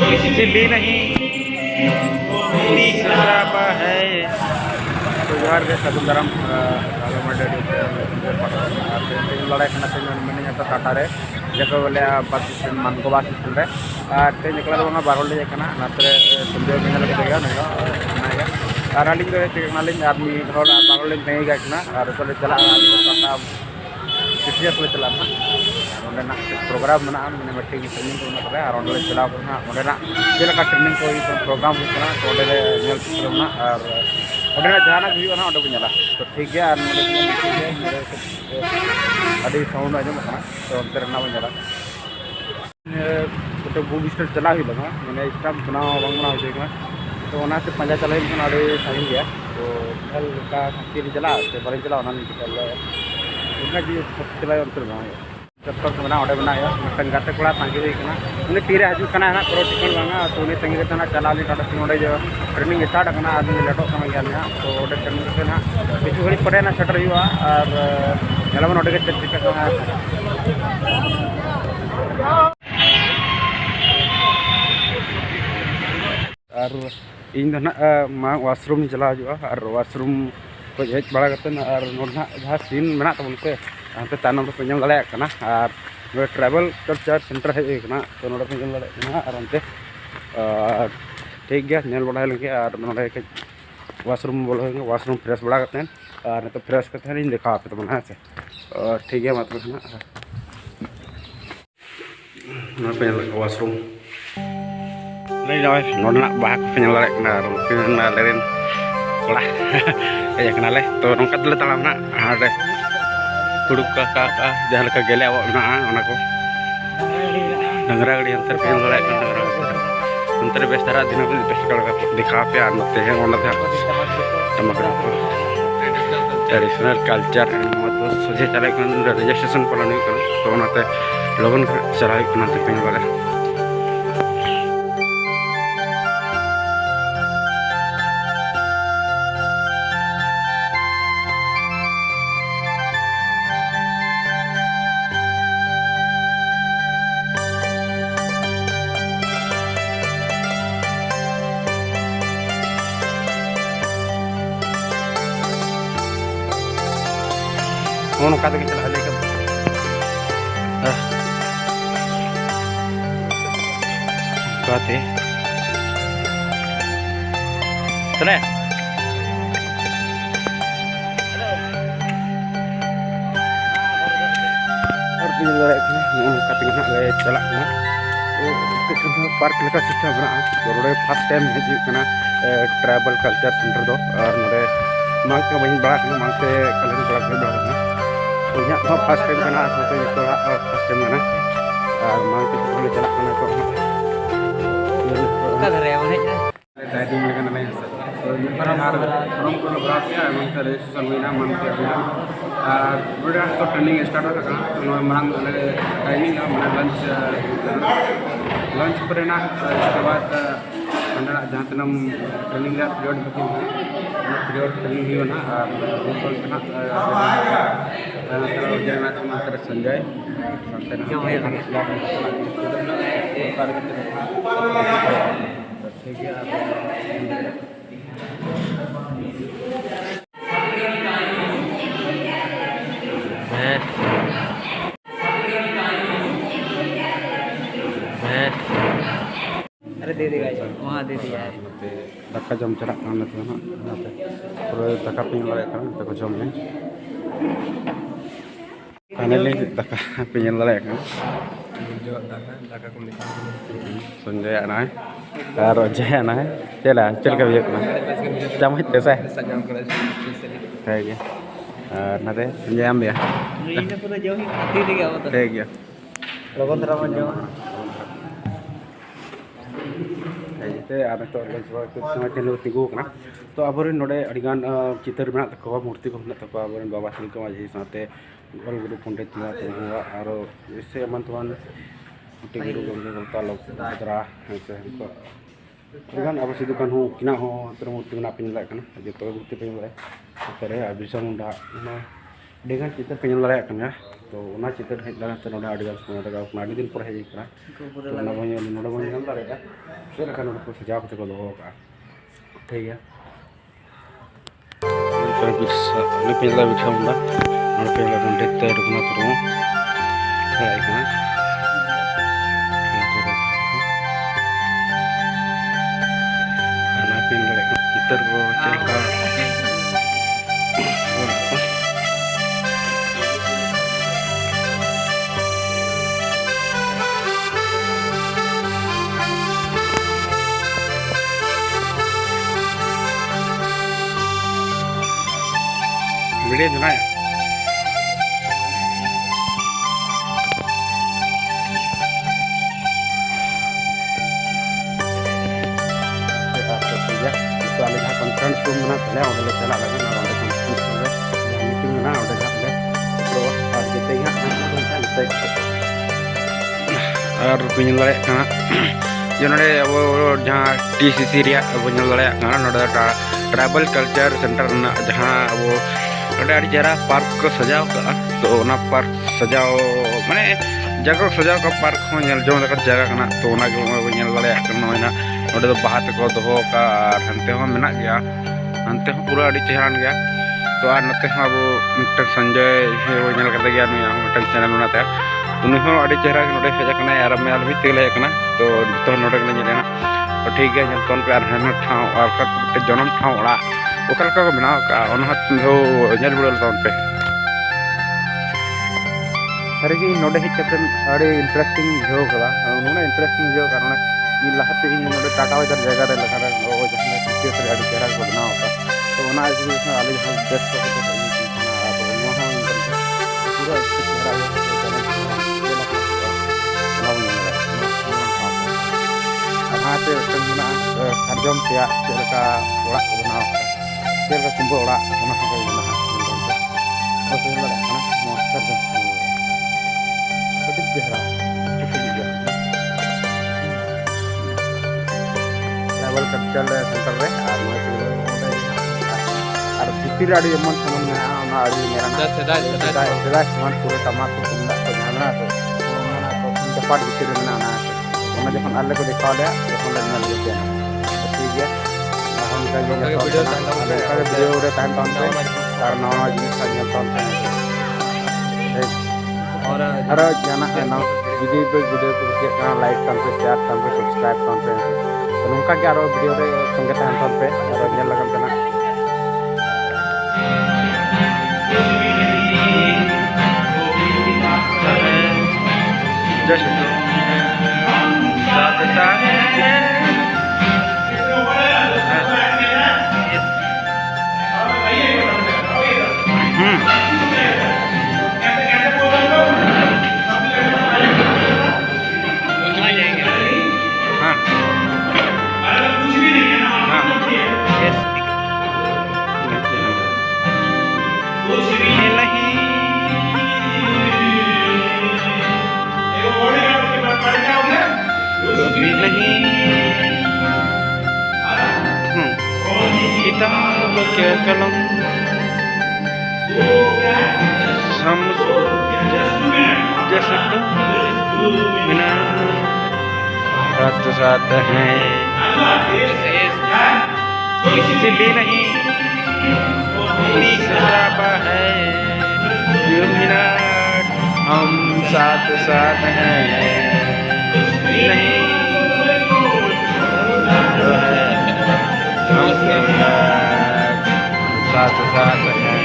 भी नहीं दिख रहा है। तो जोहार के साधु दाराम लड़ाई मिनी टाटा रे जो बोले बस स्टैंड मानकोबा स्टैंड रे ते निकला बंगा बारोल नाते संजय मिनल और अली आदमी बारोल तंगी गया और चला टाटा टीटीएस ले चला प्रोग्राम में ट्रेनिंग को और चला चलका ट्रेनिंग को प्रोग्राम होना तो और जहाना भी तो ठीक है अभी साउंड आजम तो अंतर बना गोटे बुक स्टोर चला मैंने स्टाफ बनाव बना तो से पंजा चला साइन गया तो चला बारे चला उनका जी चला अंतर बना बना गाते कड़ा तंगी उन्हें तीरे हजना प्रो टिकन बना तो उन्हें तंगी चला टाटा सिंह जो ट्रेनिंग स्टार्ट आदमी लेटो गया तो ट्रेनिंग ना किचु घड़ी पड़े ना सेटर और नलबन ओडे चिका और इन ना वाशरूम चला और वाशरूम को हेज बड़ा और जहाँ सीन में तब पे हाँ तानम पे जम दाड़ा और ट्रैवल कल्चर सेंटर हेजना तो नोड़े पे जम दाड़ा और अंते ठीक गया नेल बड़ा लगे और नोड़े वाशरूम बोलो वाशरूम फ्रेश बड़ा और नहीं तो फ्रेश करते देखा पे तब हाँ से ठीक है मतलब वाशरूम नहीं जाए नोड़ना बाहर पे जम दाड़ा लेन कड़ा हेजकनाले तो नौका तले तलाम हाँ कुड़ुक का जहाँ लगा गेले को डंगरा गाड़ी अंतर पे अंतर बेस धारा दिन बेस दिखा पे और नते ट्रेडिशनल कल्चर मतलब सोचे चले रजिस्ट्रेशन पालन तो लगन चला पे वाले नौका तक चला लेकर कहते चले चला पार्क लेका सिस्टम बना तो फर्स्ट टाइम हजना ट्राइबल कल्चर सेंटर दो और नोड़े मांग के बहन बड़ा मांग से कलर बड़ा तो फर्स्ट टाइम फर्स्ट टाइम और मांग के चला तो ट्रेनिंग स्टार्ट तो मांग टाइमिंग लंच लंच पर इसके बाद जहाँ tanam training period period training होना संजय ठीक है अरे दे देगा वहाँ दे दिया है दाका जम चला पूरा दाका पे दाका जम में फाइनली दाका पे संजय आना है और अजय आना है चला चल का भी जम कैसा है ठीक है नाते संजय आम भी ठीक है लगन धरा मन जो तिगुना तो अब नोड़े अड़ीगान चितर में तक मूर्ति को तक अब बाबा तिलका माझी साथे गोल गुरु पंडित और इससे एमन तमान गुरु गंगा लोकरा अड़ीगान अब सिदु कान्हू किना हो मूर्ति बना पे जो मूर्ति पे बिरसा मुंडा अड़ीगान चितर पे तो उना चित्र हेज लगा तो नोडा आडिगान समय लगा अपना आगे दिन पर हेज करा तो ना बन नोडा बन हम दारेगा से लखा नोडा को सजाव को दोहो का ठीक है पर बिस ने पेला बिठा मुंडा और पेला कंटेक्ट ते रुकना तो है ना खाना पीने लगा चित्र को चलका वीडियो जो ना तो आले जहाँ कॉन्फ्रेंस रूम में चले और चला लगे ना और कॉन्फ्रेंस रूम में मीटिंग में ना और जहाँ पे तो और जितने ही और पिन लड़े का जो नोड़े वो जहाँ TCC रिया वो नोड़ लड़े का नोड़े ट्राइबल कल्चर सेंटर ना जहाँ वो नोड़े आड़ी जरा पार्क को सजाव का तो ना पार्क सजाव माने जगह सजाव का पार्क हो नेल जो लगा जगह करना तो ना जो वो नेल लड़े करना है ना नोड़े तो बाहर को दोहो का हंते हो मेना गया हंते हो पूरा आड़ी चेहरान गया तो आर नते हो वो मिस्टर संजय वो नेल करते गया मैं मिस्टर चैनल बनाते उन्हीं हो आड़ी चेहरा नोड़े हेज करना यार मैं अलमी तेल है करना तो तो नोड़े करना लेना तो ठीक है जब तोन पे आर हन ठाव और का जन्म ठाव ओड़ा ओकल का बनाव का अनहत हो नेल बुड़ल तोन पे सरिगी नोड़े हिच कतन आड़ी इंटरेस्टिंग हो करा उन्होंने इंटरेस्टिंग हो कारण ये लहते इन नोड़े टाटा वाजर जगह रे लगा रे ओ जहां पिक्चर रे आड़ी चेहरा को बनाव का तो ओना एजुकेशन आले जहां बेस्ट को तो वहां पूरा चेहरा ᱟᱨ ᱦᱟᱸᱛᱮ ᱢᱮᱱᱟᱜᱼᱟ ᱥᱟᱨᱡᱚᱢ ᱛᱮᱭᱟᱜ ᱪᱮᱫ ᱞᱮᱠᱟ ᱚᱲᱟᱜ ᱠᱚ ᱵᱮᱱᱟᱣ ᱪᱮᱫ ᱞᱮᱠᱟ ᱠᱩᱢᱵᱟᱹ ᱚᱲᱟᱜ ᱚᱱᱟ ᱦᱚᱸ ᱢᱮᱱᱟᱜᱼᱟ ᱵᱟᱥ ᱧᱮᱞ ᱫᱟᱲᱮᱭᱟᱜ ᱠᱟᱱᱟ ᱱᱚᱣᱟ ᱥᱟᱨᱡᱚᱢ ᱟᱹᱰᱤ ᱪᱮᱦᱨᱟ ट्राइबल कल्चर सेंटर रे और और भितर आड़ी एमन सामान मेना ओना आड़ी मेरा सेदाय सामान पूरा टमाक को तुमदा को जाना तो ओना को जपाट भितर मेना ना ओना जखन आले को देखा ले तखन ले नेल लेते हैं तो ठीक है हम का वीडियो रे टाइम टाइम पे और नवा जिनिस का नेल टाइम पे और जाना है ना वीडियो को के लाइक टाइम पे शेयर टाइम पे सब्सक्राइब टाइम पे तो नोंका के आरो वीडियो रे संगे टाइम टाइम पे और नेल लगन तना जैसे साथ साथ किताब के कलम जैसे तो बिना साथ साथ हैं इसलिए नहीं शराबा है बिना हम साथ साथ हैं नहीं हम साथ साथ हैं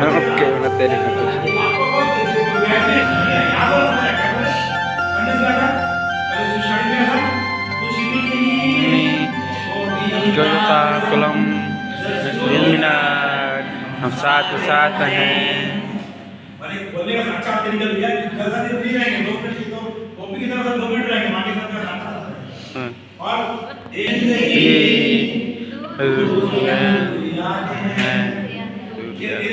ओके मैं तेरे जोता कलम हम साथ साथ हैं बोलने का साक्षात निकल गया जल्दी नहीं रहेंगे 2 मिनट तो कॉपी की तरफ से 2 मिनट रहेंगे बाकी सब का साथ और ये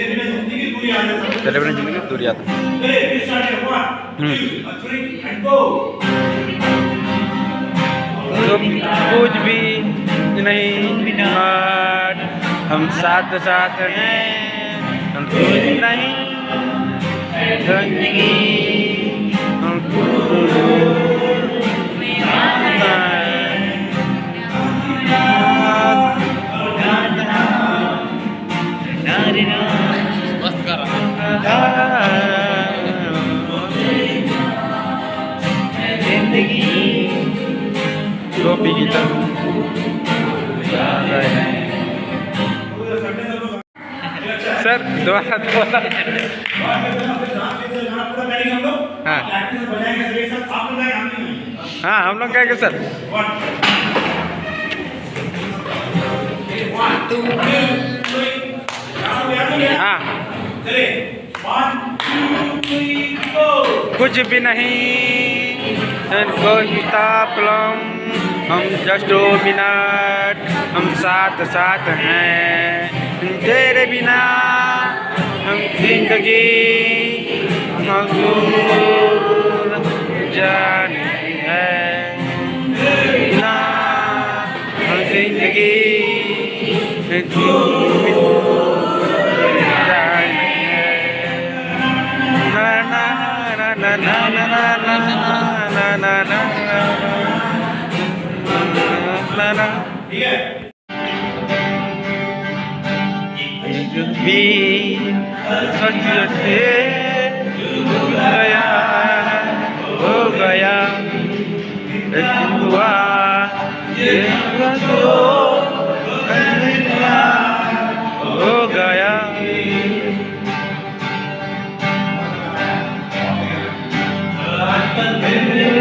बिना जिंदगी चले बने जिंदगी दूरिया था। तो कुछ भी नहीं यार, हम साथ साथ हैं, हम कुछ नहीं जिंदगी हम गोपी की तरह सर दोबारा दोबारा हाँ हाँ हम लोग कहेंगे सर हाँ कुछ भी नहीं कोई प्रॉब्लम, हम जस्ट 2 मिनट, हम साथ साथ हैं, तेरे बिना हम जिंदगी मजबूर जानी है, बिना हम जिंदगी ना ना ना ना ना ना ना ना ना ना भी सच से हो गया हुआ हो गया Amen.